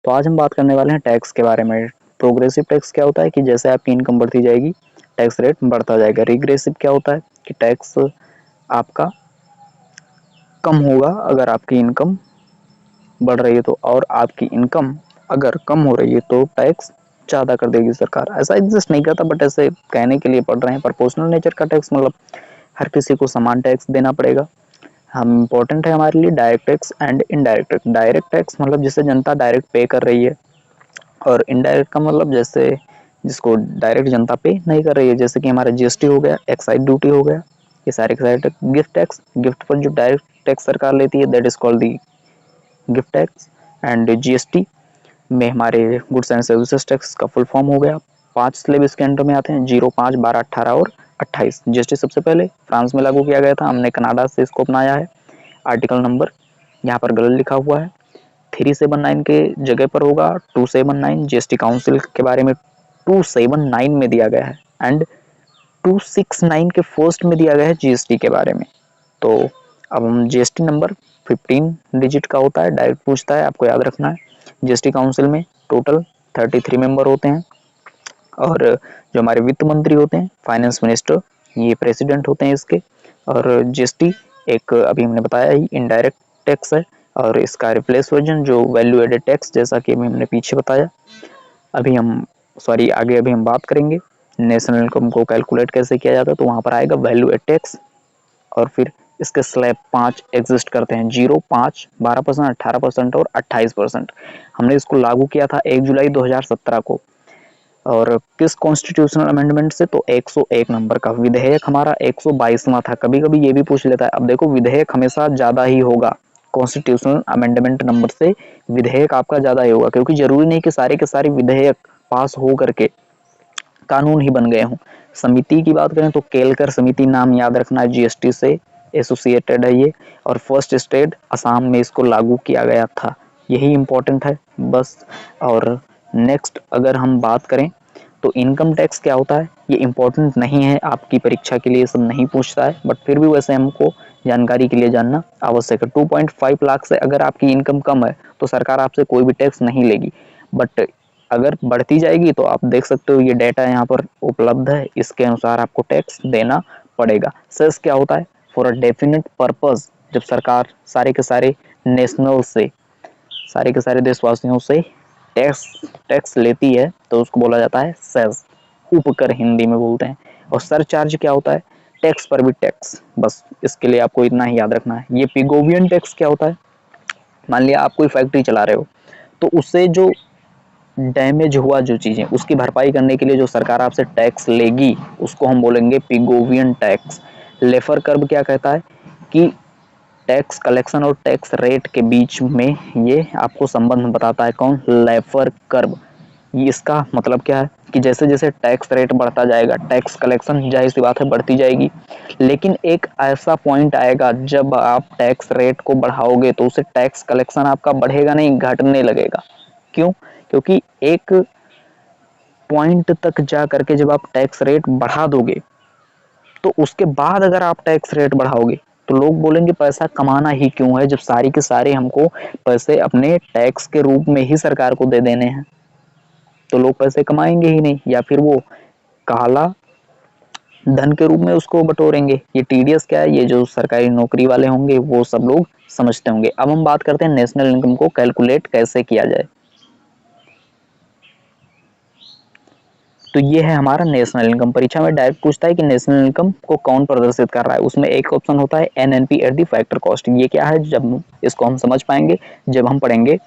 तो आज हम बात करने वाले हैं टैक्स के बारे में। प्रोग्रेसिव टैक्स क्या होता है कि जैसे आपकी इनकम बढ़ती जाएगी टैक्स रेट बढ़ता जाएगा। रिग्रेसिव क्या होता है कि टैक्स आपका कम होगा अगर आपकी इनकम बढ़ रही है तो, और आपकी इनकम अगर कम हो रही है तो टैक्स ज़्यादा कर देगी सरकार। ऐसा एग्जिस्ट नहीं करता बट ऐसे कहने के लिए पड़ रहे हैं। प्रोपोर्शनल नेचर का टैक्स मतलब हर किसी को समान टैक्स देना पड़ेगा। हम इम्पोर्टेंट है हमारे लिए direct tax and indirect tax. Direct tax मतलब जिसे जनता डायरेक्ट पे कर रही है, और इनडायरेक्ट का मतलब जैसे जिसको डायरेक्ट जनता पे नहीं कर रही है, जैसे कि हमारा जीएसटी हो गया, एक्साइज ड्यूटी हो गया, ये सारे टैक्स। गिफ्ट टैक्स, गिफ्ट पर जो डायरेक्ट टैक्स सरकार लेती है that is called the gift tax. And GST में हमारे गुड्स एंड सर्विसेज टैक्स का फुल फॉर्म हो गया। 5 स्लैब इसके अंडर में आते हैं, 0, 5, 12, 18 और 28। जीएसटी सबसे पहले फ्रांस में लागू किया गया था, हमने कनाडा से इसको अपनाया है। आर्टिकल नंबर यहाँ पर गलत लिखा हुआ है, 379 के जगह पर होगा 279। जीएसटी काउंसिल के बारे में 279 में दिया गया है एंड 269 के फर्स्ट में दिया गया है जीएसटी के बारे में। तो अब हम जीएसटी नंबर 15 डिजिट का होता है, डायरेक्ट पूछता है, आपको याद रखना है। जीएसटी काउंसिल में टोटल 33 मेंबर होते हैं, और जो हमारे वित्त मंत्री होते हैं, फाइनेंस मिनिस्टर, ये प्रेसिडेंट होते हैं इसके। और जीएसटी एक अभी हमने बताया ही इनडायरेक्ट टैक्स है, और इसका रिप्लेस वर्जन जो वैल्यू एडेड टैक्स, जैसा कि अभी हमने पीछे बताया। अभी हम आगे अभी हम बात करेंगे नेशनल इनकम को कैलकुलेट कैसे किया जाता है, तो वहाँ पर आएगा वैल्यू एड टैक्स। और फिर इसके स्लैब 5 एग्जिस्ट करते हैं, 0, 5, 12%, 18% और 28%। हमने इसको लागू किया था 1 जुलाई 2017 को। और किस कॉन्स्टिट्यूशनल अमेंडमेंट से, तो 101 नंबर का। विधेयक हमारा 122वां था। कभी कभी ये भी पूछ लेता है, अब देखो विधेयक हमेशा ज्यादा ही होगा कॉन्स्टिट्यूशनल अमेंडमेंट नंबर से, विधेयक आपका ज्यादा ही होगा, क्योंकि जरूरी नहीं कि सारे के सारे विधेयक पास हो करके कानून ही बन गए हों। समिति की बात करें तो केलकर समिति नाम याद रखना है, जीएसटी से एसोसिएटेड है ये, और फर्स्ट स्टेट असम में इसको लागू किया गया था। यही इम्पोर्टेंट है बस। और नेक्स्ट अगर हम बात करें तो इनकम टैक्स क्या होता है, ये इम्पोर्टेंट नहीं है, आपकी परीक्षा के लिए सब नहीं पूछता है, बट फिर भी वैसे हमको जानकारी के लिए जानना आवश्यक है। 2.5 लाख से अगर आपकी इनकम कम है तो सरकार आपसे कोई भी टैक्स नहीं लेगी, बट अगर बढ़ती जाएगी तो आप देख सकते हो, ये डेटा यहाँ पर उपलब्ध है, इसके अनुसार आपको टैक्स देना पड़ेगा। सेस क्या होता है, फॉर अ डेफिनेट पर्पस। जब सरकार सारे के सारे नेशनल से, सारे के सारे देशवासियों से टैक्स टैक्स लेती है तो उसको बोला जाता है सेस, उपकर हिंदी में बोलते हैं। और सरचार्ज क्या होता है, टैक्स पर भी टैक्स। बस इसके लिए आपको इतना ही याद रखना है। ये पिगोवियन टैक्स क्या होता है, मान लिया आप कोई फैक्ट्री चला रहे हो तो उससे जो डैमेज हुआ जो चीजें, उसकी भरपाई करने के लिए जो सरकार आपसे टैक्स लेगी उसको हम बोलेंगे पिगोवियन टैक्स। लेफर कर्व क्या कहता है कि टैक्स कलेक्शन और टैक्स रेट के बीच में ये आपको संबंध बताता है। कौन, लेफर कर्व। ये इसका मतलब क्या है कि जैसे जैसे टैक्स रेट बढ़ता जाएगा टैक्स कलेक्शन जाहिर सी बात है बढ़ती जाएगी, लेकिन एक ऐसा पॉइंट आएगा जब आप टैक्स रेट को बढ़ाओगे तो उसे टैक्स कलेक्शन आपका बढ़ेगा नहीं, घटने लगेगा। क्यों, क्योंकि एक पॉइंट तक जा करके जब आप टैक्स रेट बढ़ा दोगे तो उसके बाद अगर आप टैक्स रेट बढ़ाओगे तो लोग बोलेंगे पैसा कमाना ही क्यों है, जब सारी के सारे हमको पैसे अपने टैक्स के रूप में ही सरकार को दे देने हैं, तो लोग पैसे कमाएंगे ही नहीं, या फिर वो काला धन के रूप में उसको बटोरेंगे। ये टीडीएस क्या है, ये जो सरकारी नौकरी वाले होंगे वो सब लोग समझते होंगे। अब हम बात करते हैं नेशनल इनकम को कैलकुलेट कैसे किया जाए। तो ये है हमारा नेशनल इनकम। परीक्षा में डायरेक्ट पूछता है कि नेशनल इनकम को कौन प्रदर्शित कर रहा है, उसमें एक ऑप्शन होता है NNP at the factor cost. ये क्या है, जब इसको हम समझ पाएंगे जब हम पढ़ेंगे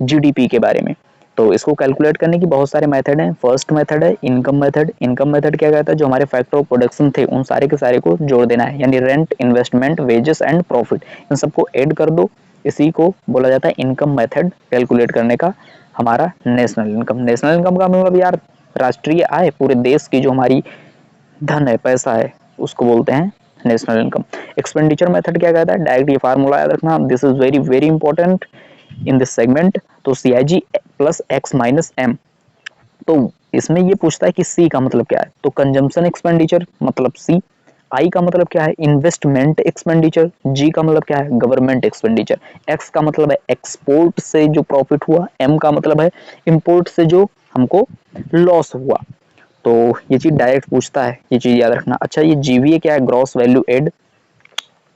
जीडीपी के बारे में। तो इसको कैलकुलेट करने की बहुत सारे मेथड हैं। फर्स्ट मेथड है इनकम मेथड। इनकम मेथड क्या कहता है, जो हमारे फैक्टर ऑफ प्रोडक्शन थे उन सारे के सारे को जोड़ देना है, यानी rent, investment, wages and profit, इन सबको ऐड कर दो। इसी को बोला जाता है इनकम मेथड कैलकुलेट करने का हमारा नेशनल इनकम। नेशनल इनकम का मतलब यार राष्ट्रीय आय, पूरे देश की जो हमारी धन है, पैसा है, उसको बोलते हैं नेशनल इनकम। एक्सपेंडिचर मेथड क्या कहता है, डायरेक्ट ये फार्मूला याद रखना, this is very very important in this segment. तो CIG plus X minus M. तो इसमें ये पूछता है कि सी का मतलब क्या है, तो कंजम्पशन एक्सपेंडिचर मतलब सी, आई का मतलब क्या है, इन्वेस्टमेंट एक्सपेंडिचर, जी का मतलब क्या है, गवर्नमेंट एक्सपेंडिचर, एक्स का मतलब है एक्सपोर्ट से जो प्रॉफिट हुआ, एम का मतलब है इंपोर्ट से जो हमको लॉस हुआ। तो ये चीज डायरेक्ट पूछता है, ये चीज याद रखना। अच्छा, ये जीवीए क्या है, ग्रॉस वैल्यू एड।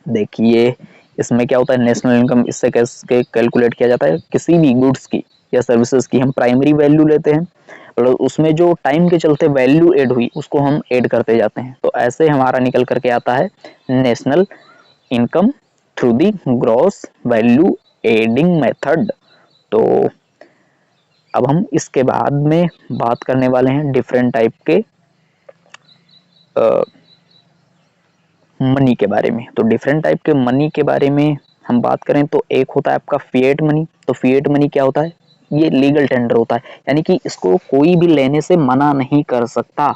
देखिए इसमें क्या होता है, नेशनल इनकम इससे कैसे कैलकुलेट किया जाता है, किसी भी गुड्स की या सर्विसेज की हम प्राइमरी वैल्यू लेते हैं और उसमें जो टाइम के चलते वैल्यू ऐड हुई उसको हम ऐड करते जाते हैं। तो ऐसे हमारा निकल करके आता है national income through the gross value adding method. तो अब हम इसके बाद में बात करने वाले हैं डिफरेंट टाइप के मनी के बारे में। तो डिफरेंट टाइप के मनी के बारे में हम बात करें तो एक होता है आपका फिएट मनी। तो फिएट मनी क्या होता है, ये लीगल टेंडर होता है, यानी कि इसको कोई भी लेने से मना नहीं कर सकता।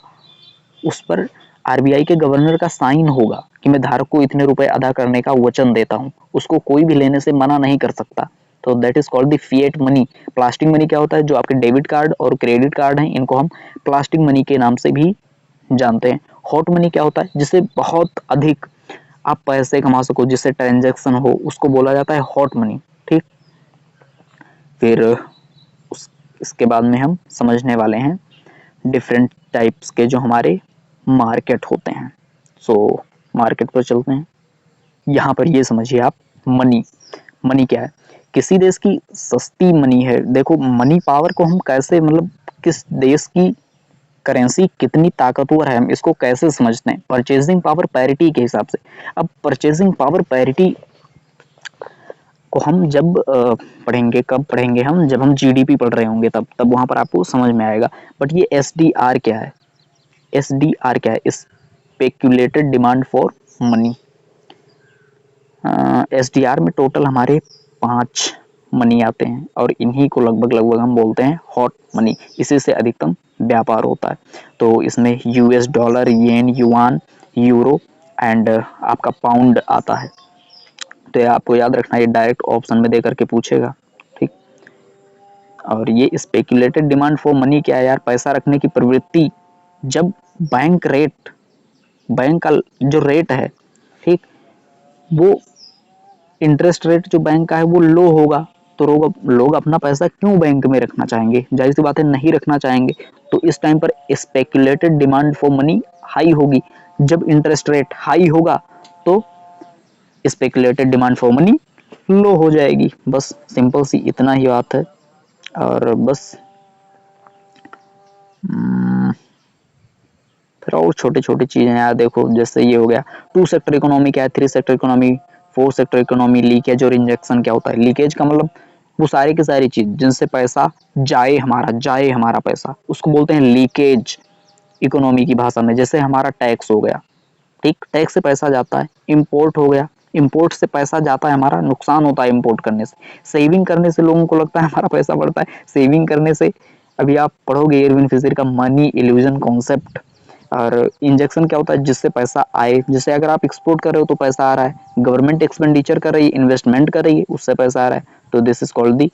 उस पर आरबीआई के गवर्नर का साइन होगा कि मैं धारक को इतने रुपए अदा करने का वचन देता हूँ, उसको कोई भी लेने से मना नहीं कर सकता। तो that is called the fiat money. Plastic money क्या होता है, जो आपके डेबिट कार्ड और क्रेडिट कार्ड हैं इनको हम प्लास्टिक मनी के नाम से भी जानते हैं। हॉट मनी क्या होता है, जिससे बहुत अधिक आप पैसे कमा सको, जिससे ट्रांजैक्शन हो, उसको बोला जाता है हॉट मनी। ठीक, फिर इसके बाद में हम समझने वाले हैं डिफरेंट टाइप्स के जो हमारे मार्केट होते हैं। सो मार्केट पर चलते हैं। यहाँ पर ये समझिए आप, मनी, मनी क्या है, किसी देश की सस्ती मनी है। देखो मनी पावर को हम कैसे, मतलब किस देश की करेंसी कितनी ताकतवर है हम इसको कैसे समझते हैं, परचेजिंग पावर पैरिटी के हिसाब से। अब परचेजिंग पावर पैरिटी को हम जब पढ़ेंगे, कब पढ़ेंगे हम, जब हम जीडीपी पढ़ रहे होंगे तब तब वहां पर आपको समझ में आएगा। बट ये एसडीआर क्या है, एसडीआर क्या है, speculated demand for money. SDR में टोटल हमारे 5 मनी आते हैं और इन्हीं को लगभग लगभग हम बोलते हैं हॉट मनी। इसी से अधिकतम व्यापार होता है। तो इसमें US dollar, yen, yuan, euro and आपका पाउंड आता है। तो ये आपको याद रखना, ये डायरेक्ट ऑप्शन में दे करके पूछेगा। ठीक, और ये स्पेक्यूलेटेड डिमांड फॉर मनी क्या है यार, पैसा रखने की प्रवृत्ति। जब बैंक रेट, बैंक का जो रेट है, ठीक, वो इंटरेस्ट रेट जो बैंक का है वो लो होगा, तो लोग अपना पैसा क्यों बैंक में रखना चाहेंगे, जाहिर सी बात है नहीं रखना चाहेंगे। तो इस टाइम पर speculated demand for money high होगी। जब इंटरेस्ट रेट हाई होगा तो स्पेक्यूलेटेड डिमांड फॉर मनी लो हो जाएगी। बस सिंपल सी इतना ही बात है। और बस फिर और छोटे छोटे चीजें यार, देखो जैसे ये हो गया, 2 सेक्टर इकोनॉमी क्या है, 3 sector economy, 4 sector economy, leakage और इंजेक्शन क्या होता है। लीकेज का मतलब वो सारी की सारी चीज जिनसे पैसा जाए हमारा पैसा, उसको बोलते हैं लीकेज इकोनॉमी की भाषा में। जैसे हमारा टैक्स हो गया, ठीक, टैक्स से पैसा जाता है। इंपोर्ट हो गया, इंपोर्ट से पैसा जाता है, हमारा नुकसान होता है इंपोर्ट करने से। सेविंग करने से लोगों को लगता है हमारा पैसा बढ़ता है, सेविंग करने से, अभी आप पढ़ोगे एरविन फिशर का मनी इल्यूजन कॉन्सेप्ट। और इंजेक्शन क्या होता है, जिससे पैसा आए, जैसे अगर आप एक्सपोर्ट कर रहे हो तो पैसा आ रहा है, गवर्नमेंट एक्सपेंडिचर कर रही है, इन्वेस्टमेंट कर रही है, उससे पैसा आ रहा है। तो this is called the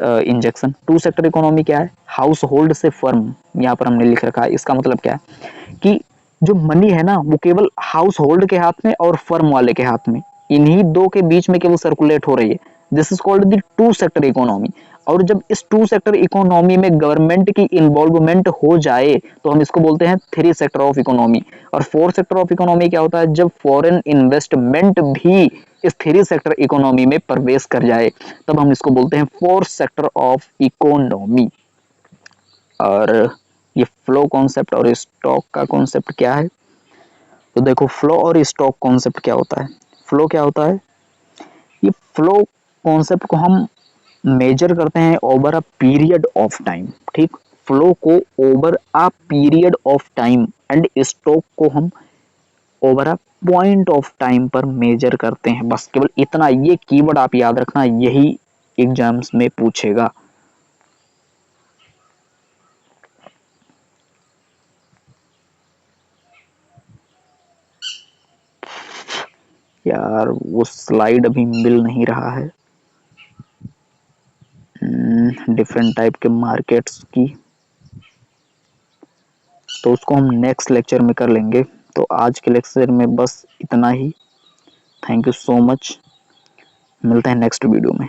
injection. 2 sector economy क्या है, हाउस होल्ड से फर्म, यहाँ पर हमने लिख रखा है। इसका मतलब क्या है कि जो मनी है ना वो केवल हाउस होल्ड के हाथ में और फर्म वाले के हाथ में, इन्हीं दो के बीच में केवल सर्कुलेट हो रही है। This is called the 2 sector economy. और जब इस 2 सेक्टर इकोनॉमी में गवर्नमेंट की इन्वॉल्वमेंट हो जाए तो हम इसको बोलते हैं 3 सेक्टर ऑफ इकोनॉमी। और 4 सेक्टर ऑफ इकोनॉमी क्या होता है, जब फॉरेन इन्वेस्टमेंट भी इस 3 सेक्टर इकोनॉमी में प्रवेश कर जाए तब हम इसको बोलते हैं 4 सेक्टर ऑफ इकोनॉमी। और ये फ्लो कॉन्सेप्ट और स्टॉक का कॉन्सेप्ट क्या है, तो देखो फ्लो और स्टॉक कॉन्सेप्ट क्या होता है। फ्लो क्या होता है, ये फ्लो कॉन्सेप्ट को हम मेजर करते हैं over a period of time. ठीक, फ्लो को over a period of time and stock को हम over a point of time पर मेजर करते हैं। बस केवल इतना, ये कीवर्ड आप याद रखना, यही एग्जाम्स में पूछेगा। यार वो स्लाइड अभी मिल नहीं रहा है, डिफरेंट टाइप के मार्केट्स की, तो उसको हम नेक्स्ट लेक्चर में कर लेंगे। तो आज के लेक्चर में बस इतना ही। Thank you so much. मिलते हैं नेक्स्ट वीडियो में।